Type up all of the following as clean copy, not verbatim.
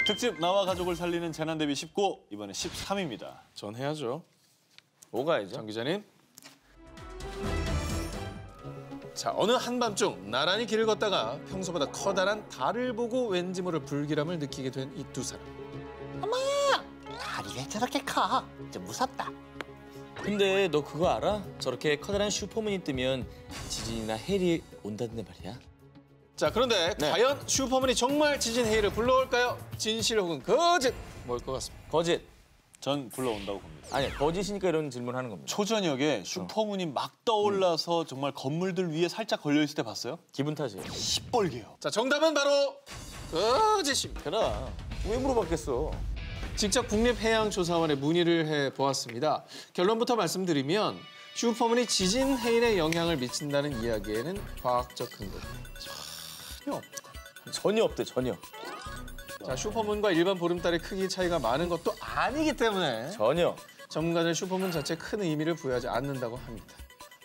특집 나와 가족을 살리는 재난 대비 19, 이번에 13입니다. 전 해야죠. 오가야죠. 장 기자님. 자, 어느 한밤중 나란히 길을 걷다가 평소보다 커다란 달을 보고 왠지 모를 불길함을 느끼게 된 이 두 사람. 달이 왜 저렇게 커? 좀 무섭다. 근데 너 그거 알아? 저렇게 커다란 슈퍼문이 뜨면 지진이나 해일이 온다던데 말이야. 자, 그런데 네. 과연 슈퍼문이 정말 지진 해일을 불러올까요? 진실 혹은 거짓? 뭘 것 같습니다. 거짓. 전 불러온다고 봅니다. 아니, 거짓이니까 이런 질문하는 겁니다. 초저녁에 슈퍼문이 막 떠올라서 정말 건물들 위에 살짝 걸려있을 때 봤어요? 기분 탓이에요. 시뻘개요. 자, 정답은 바로 거짓입니다. 그래. 왜 물어봤겠어? 직접 국립해양조사원에 문의를 해보았습니다. 결론부터 말씀드리면 슈퍼문이 지진 해일에 영향을 미친다는 이야기에는 과학적 근거가 전혀 없다. 전혀 없대, 전혀. 자, 슈퍼문과 일반 보름달의 크기 차이가 많은 것도 아니기 때문에 전혀. 전문가는 슈퍼문 자체에 큰 의미를 부여하지 않는다고 합니다.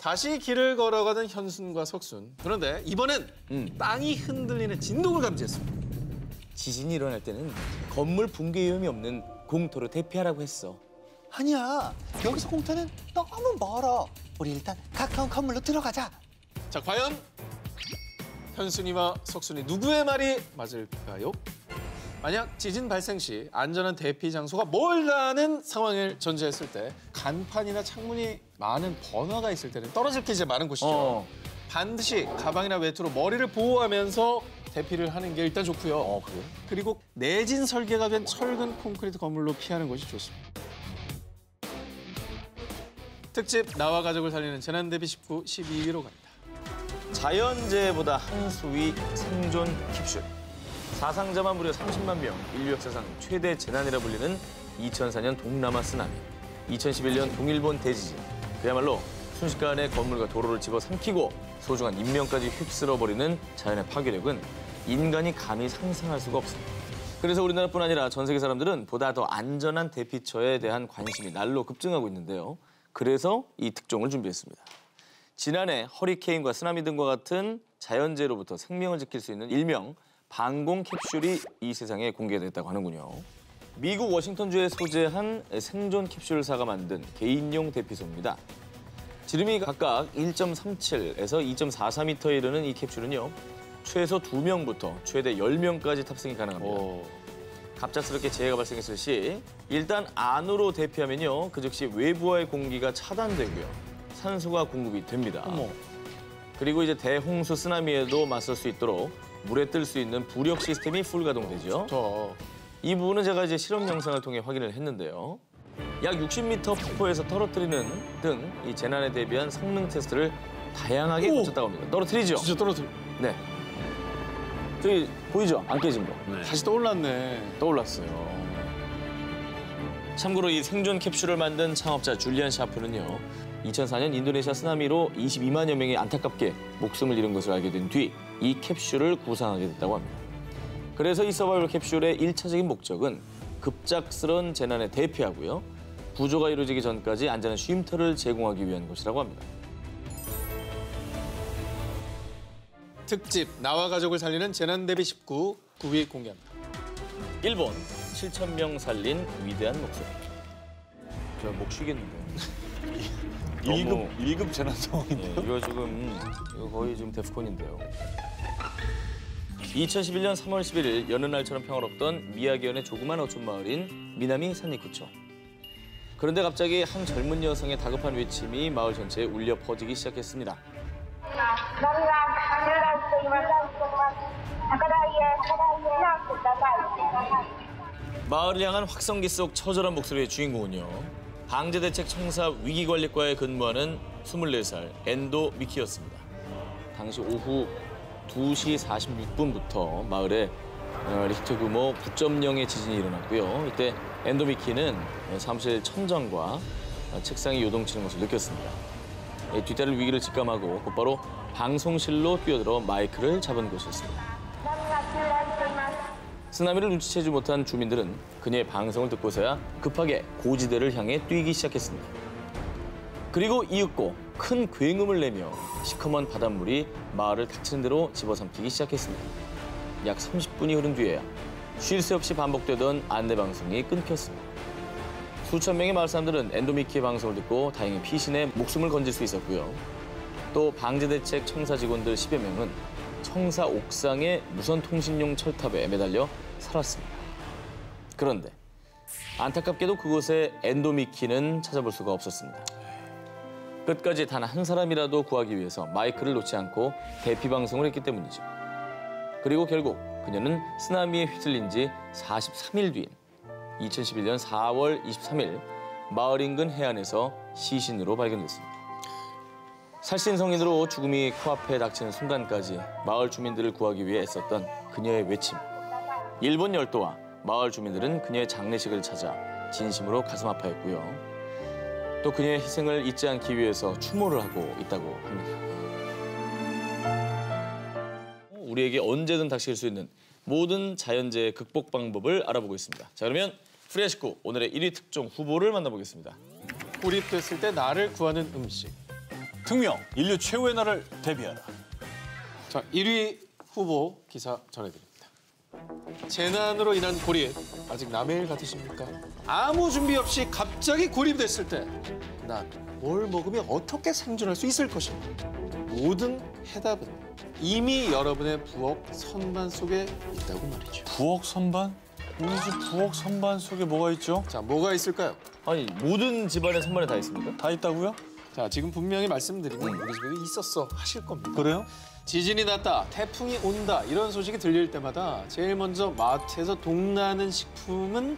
다시 길을 걸어가던 현순과 석순. 그런데 이번엔 땅이 흔들리는 진동을 감지했습니다. 지진이 일어날 때는 건물 붕괴 위험이 없는 공터로 대피하라고 했어. 아니야, 여기서 공터는 너무 멀어. 우리 일단 가까운 건물로 들어가자. 자, 과연 현순이와 석순이 누구의 말이 맞을까요? 만약 지진 발생 시 안전한 대피 장소가 멀다는 상황을 전제했을 때 간판이나 창문이 많은 번화가 있을 때는 떨어질 게 이제 많은 곳이죠. 반드시 가방이나 외투로 머리를 보호하면서 대피를 하는 게 일단 좋고요. 그래요? 그리고 내진 설계가 된 철근 콘크리트 건물로 피하는 것이 좋습니다. 특집 나와 가족을 살리는 재난 대비 19, 12위로 갑니다. 자연재해보다 한 수위 생존 캡슐. 사상자만 무려 30만 명, 인류 역사상 최대 재난이라 불리는 2004년 동남아 쓰나미, 2011년 동일본 대지진. 그야말로 순식간에 건물과 도로를 집어삼키고 소중한 인명까지 휩쓸어버리는 자연의 파괴력은 인간이 감히 상상할 수가 없습니다. 그래서 우리나라뿐 아니라 전 세계 사람들은 보다 더 안전한 대피처에 대한 관심이 날로 급증하고 있는데요. 그래서 이 특종을 준비했습니다. 지난해 허리케인과 쓰나미 등과 같은 자연재해로부터 생명을 지킬 수 있는 일명 방공 캡슐이 이 세상에 공개됐다고 하는군요. 미국 워싱턴주에 소재한 생존 캡슐사가 만든 개인용 대피소입니다. 지름이 각각 1.37에서 2.44m에 이르는 이 캡슐은요, 최소 2명부터 최대 10명까지 탑승이 가능합니다. 갑작스럽게 재해가 발생했을 시 일단 안으로 대피하면요, 그 즉시 외부와의 공기가 차단되고요, 산소가 공급이 됩니다. 그리고 이제 대홍수 쓰나미에도 맞설 수 있도록 물에 뜰 수 있는 부력 시스템이 풀 가동되죠. 이 부분은 제가 이제 실험 영상을 통해 확인을 했는데요. 약 60m 폭포에서 떨어뜨리는 등 이 재난에 대비한 성능 테스트를 다양하게 거쳤다고 합니다. 떨어뜨리죠? 진짜 떨어뜨려. 네. 저기 보이죠? 안 깨진 거. 네. 다시 떠올랐네. 떠올랐어요. 참고로 이 생존 캡슐을 만든 창업자 줄리안 샤프는요, 2004년 인도네시아 쓰나미로 22만여 명이 안타깝게 목숨을 잃은 것을 알게 된 뒤 이 캡슐을 구상하게 됐다고 합니다. 그래서 이 서바이벌 캡슐의 1차적인 목적은 급작스러운 재난에 대피하고요, 구조가 이루어지기 전까지 안전한 쉼터를 제공하기 위한 것이라고 합니다. 특집 나와 가족을 살리는 재난 대비 19, 9위 공개합니다. 일본 7,000명 살린 위대한 목소리. 저 목 쉬겠는데요. 1급 재난 상황인데요? 네, 이거 거의 지금 데프콘인데요. 2011년 3월 11일 여느 날처럼 평화롭던 미야기현의 조그만 어촌 마을인 미나미 산리쿠초. 그런데 갑자기 한 젊은 여성의 다급한 외침이 마을 전체에 울려 퍼지기 시작했습니다. 마을을 향한 확성기 속 처절한 목소리의 주인공은요, 방재대책 청사 위기관리과에 근무하는 24살 엔도 미키였습니다. 당시 오후 2시 46분부터 마을에 리히터 규모 9.0의 지진이 일어났고요. 이때 엔도 미키는 사무실 천장과 책상이 요동치는 것을 느꼈습니다. 뒤따를 위기를 직감하고 곧바로 방송실로 뛰어들어 마이크를 잡은 것이었습니다. 쓰나미를 눈치채지 못한 주민들은 그녀의 방송을 듣고서야 급하게 고지대를 향해 뛰기 시작했습니다. 그리고 이윽고 큰 굉음을 내며 시커먼 바닷물이 마을을 닥치는 대로 집어삼키기 시작했습니다. 약 30분이 흐른 뒤에야 쉴 새 없이 반복되던 안내 방송이 끊겼습니다. 수천 명의 마을 사람들은 엔도미키의 방송을 듣고 다행히 피신에 목숨을 건질 수 있었고요. 또 방제대책 청사 직원들 10여 명은 청사 옥상의 무선 통신용 철탑에 매달려 살았습니다. 그런데 안타깝게도 그곳에 엔도미키는 찾아볼 수가 없었습니다. 끝까지 단 한 사람이라도 구하기 위해서 마이크를 놓지 않고 대피 방송을 했기 때문이죠. 그리고 결국 그녀는 쓰나미에 휩쓸린 지 43일 뒤인 2011년 4월 23일 마을 인근 해안에서 시신으로 발견됐습니다. 살신성인으로 죽음이 코앞에 닥치는 순간까지 마을 주민들을 구하기 위해 애썼던 그녀의 외침. 일본 열도와 마을 주민들은 그녀의 장례식을 찾아 진심으로 가슴 아파했고요. 또 그녀의 희생을 잊지 않기 위해서 추모를 하고 있다고 합니다. 우리에게 언제든 닥칠 수 있는 모든 자연재해 극복 방법을 알아보고 있습니다. 자, 그러면 프리아식구 오늘의 1위 특종 후보를 만나보겠습니다. 고립됐을 때 나를 구하는 음식. 특명 인류 최후의 날을 대비하라. 자, 1위 후보 기사 전해드립니다. 재난으로 인한 고립, 아직 남의 일 같으십니까? 아무 준비 없이 갑자기 고립됐을 때 난 뭘 먹으면 어떻게 생존할 수 있을 것인가? 모든 해답은 이미 여러분의 부엌 선반 속에 있다고 말이죠. 부엌 선반? 우리 집 부엌 선반 속에 뭐가 있죠? 자, 뭐가 있을까요? 아니, 모든 집안의 선반에 다 있습니까? 다 있다고요? 자, 지금 분명히 말씀드리면 우리 집에도 있었어 하실 겁니다. 그래요? 지진이 났다, 태풍이 온다 이런 소식이 들릴 때마다 제일 먼저 마트에서 동나는 식품은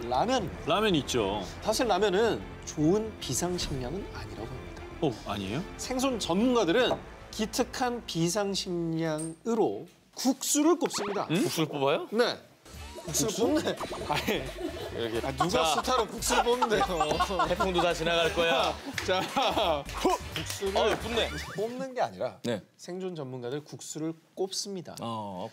라면입니다. 라면 있죠. 사실 라면은 좋은 비상식량은 아니라고 합니다. 아니에요? 생존 전문가들은 기특한 비상식량으로 국수를 꼽습니다. 국수를 뽑아요? 네. 국수를 뽑네. 아니, 이렇게. 누가 자, 스타로 국수를 뽑는데요. 태풍도 다 지나갈 거야. 자, 국수를 굽네. 뽑는 게 아니라 네. 생존 전문가들 국수를 꼽습니다.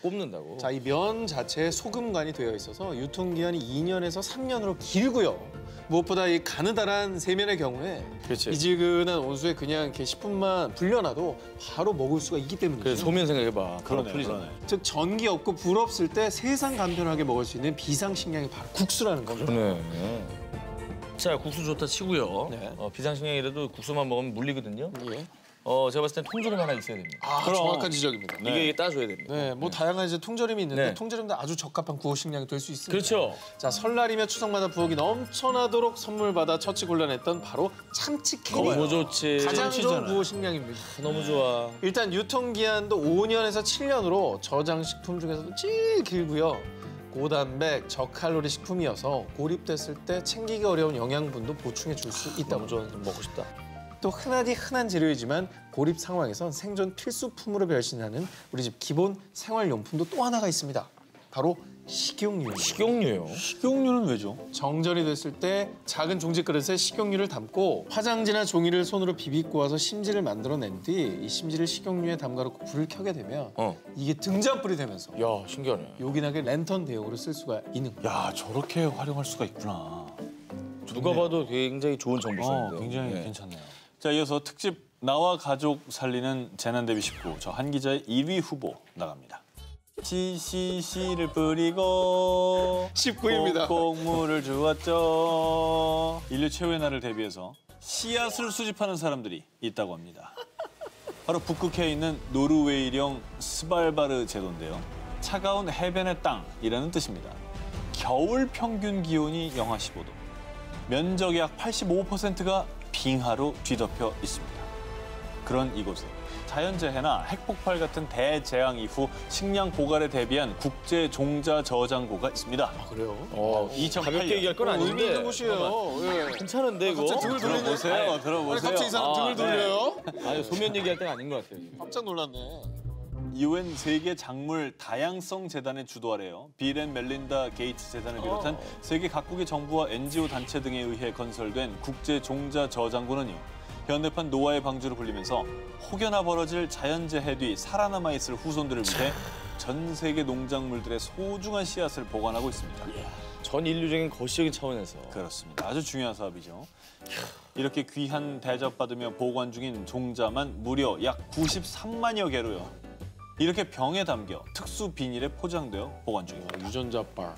꼽는다고. 자, 이 면 자체에 소금간이 되어 있어서 유통기한이 2년에서 3년으로 길고요. 무엇보다 이 가느다란 세면의 경우에 그렇지. 미지근한 온수에 그냥 이렇게 10분만 불려놔도 바로 먹을 수가 있기 때문이죠. 그래, 소면 생각해봐. 그러네, 풀리잖아. 그러네. 즉 전기 없고 불 없을 때 세상 간편하게 먹을 수 있는 비상식량이 바로 국수라는 겁니다. 그러네. 자, 국수 좋다 치고요. 네. 비상식량이라도 국수만 먹으면 물리거든요. 예. 제가 봤을 땐 통조림 하나 있어야 됩니다. 그럼. 정확한 지적입니다. 이게 따줘야 됩니다. 네, 뭐 다양한 이제 통조림이 있는데 네. 통조림도 아주 적합한 구호 식량이 될 수 있습니다. 그렇죠. 자, 설날이며 추석마다 부엌이 넘쳐나도록 선물 받아 처치 곤란했던 바로 참치 캔이 너무 좋지. 가장 좋은 참치잖아요. 구호 식량입니다. 너무 좋아. 일단 유통기한도 5년에서 7년으로 저장식품 중에서도 제일 길고요. 고단백, 저칼로리 식품이어서 고립됐을 때 챙기기 어려운 영양분도 보충해 줄 수 있다고. 너무 좋아. 좀 먹고 싶다. 또 흔한 재료이지만 고립 상황에선 생존 필수품으로 변신하는 우리 집 기본 생활용품도 또 하나가 있습니다. 바로 식용유입니다. 식용유요. 식용유는 왜죠? 정전이 됐을 때 작은 종지 그릇에 식용유를 담고 화장지나 종이를 손으로 비비꼬아서 심지를 만들어낸 뒤 이 심지를 식용유에 담가놓고 불을 켜게 되면 이게 등잔불이 되면서 야, 신기하네. 요긴하게 랜턴 대용으로 쓸 수가 있는 거예요. 야, 저렇게 활용할 수가 있구나. 누가 봐도 굉장히 좋은 정보인데. 굉장히 괜찮네요. 자, 이어서 특집 나와 가족 살리는 재난 대비 19. 저 한 기자의 1위 후보 나갑니다. 씨를 뿌리고 19입니다. 꼭 물을 주었죠. 인류 최후의 날을 대비해서 씨앗을 수집하는 사람들이 있다고 합니다. 바로 북극해에 있는 노르웨이령 스발바르 제도인데요. 차가운 해변의 땅이라는 뜻입니다. 겨울 평균 기온이 영하 15도. 면적의 약 85%가 빙하로 뒤덮여 있습니다. 그런 이곳에 자연재해나 핵폭발 같은 대재앙 이후 식량 고갈에 대비한 국제 종자 저장고가 있습니다. 그래요? 2008년. 가볍게 얘기할 건 의미 아닌데. 있는 곳이에요. 예. 괜찮은데 이거. 갑자기 등을 돌리네. 들어보세요. 들어보세요. 아니, 갑자기 이 사람 등을 돌려요? 아니, 소면 얘기할 때가 아닌 것 같아요. 깜짝 놀랐네. UN 세계 작물 다양성 재단의 주도 아래요. 빌 앤 멜린다 게이츠 재단을 비롯한 세계 각국의 정부와 NGO 단체 등에 의해 건설된 국제 종자 저장고는요. 현대판 노아의 방주로 불리면서 혹여나 벌어질 자연재해 뒤 살아남아 있을 후손들을 위해 전 세계 농작물들의 소중한 씨앗을 보관하고 있습니다. 전 인류적인 거시적인 차원에서. 그렇습니다. 아주 중요한 사업이죠. 이렇게 귀한 대접받으며 보관 중인 종자만 무려 약 93만여 개로요. 이렇게 병에 담겨 특수 비닐에 포장되어 보관 중입니다. 유전자 바.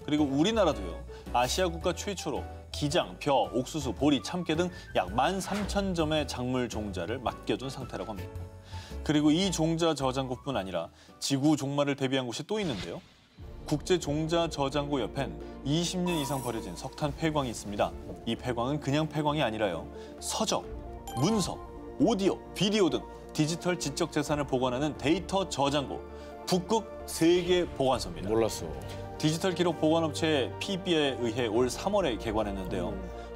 그리고 우리나라도요. 아시아 국가 최초로 기장, 벼, 옥수수, 보리, 참깨 등 약 13,000점의 작물 종자를 맡겨둔 상태라고 합니다. 그리고 이 종자 저장고뿐 아니라 지구 종말을 대비한 곳이 또 있는데요. 국제 종자 저장고 옆엔 20년 이상 버려진 석탄 폐광이 있습니다. 이 폐광은 그냥 폐광이 아니라요. 서적, 문서, 오디오, 비디오 등 디지털 지적 재산을 보관하는 데이터 저장고, 북극 세계 보관소입니다. 몰랐어. 디지털 기록 보관업체 PB에 의해 올 3월에 개관했는데요.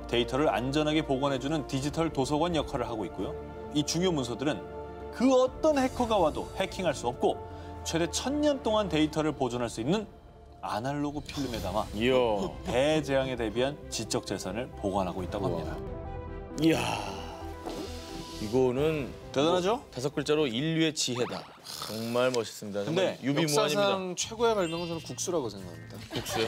데이터를 안전하게 보관해주는 디지털 도서관 역할을 하고 있고요. 이 중요 문서들은 그 어떤 해커가 와도 해킹할 수 없고 최대 1000년 동안 데이터를 보존할 수 있는 아날로그 필름에 담아 이야. 대재앙에 대비한 지적 재산을 보관하고 있다고 합니다. 이야. 이거는 대단하죠? 5글자로 인류의 지혜다. 정말 멋있습니다. 정말 근데 유비무환입니다. 역사상 최고의 발명은 저는 국수라고 생각합니다. 국수요.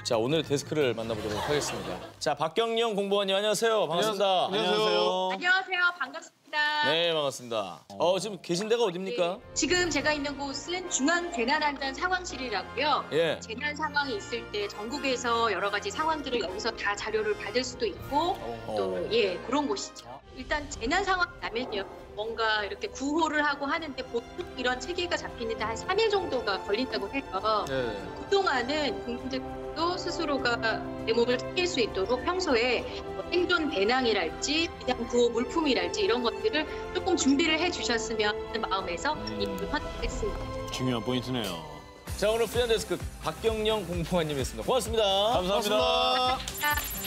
자, 오늘 데스크를 만나보도록 하겠습니다. 자, 박경영 공보관님 안녕하세요. 반갑습니다. 안녕하세요. 안녕하세요. 반갑습니다. 네, 반갑습니다. 지금 계신 데가 어딥니까? 네, 지금 제가 있는 곳은 중앙재난안전 상황실이라고요. 예. 재난 상황이 있을 때 전국에서 여러 가지 상황들을 여기서 다 자료를 받을 수도 있고 또 그런 곳이죠. 일단 재난 상황이 나면요. 뭔가 이렇게 구호를 하고 하는데 보통 이런 체계가 잡히는데 한 3일 정도가 걸린다고 해요. 네. 그동안은 국민들도 스스로가 내 몸을 챙길 수 있도록 평소에 뭐 생존 배낭이랄지 그냥 구호 물품이랄지 이런 것들을 조금 준비를 해주셨으면 하는 마음에서 이를 선택했습니다. 중요한 포인트네요. 자, 오늘 프리한 데스크 박경영 공보관님이었습니다. 고맙습니다. 감사합니다. 감사합니다.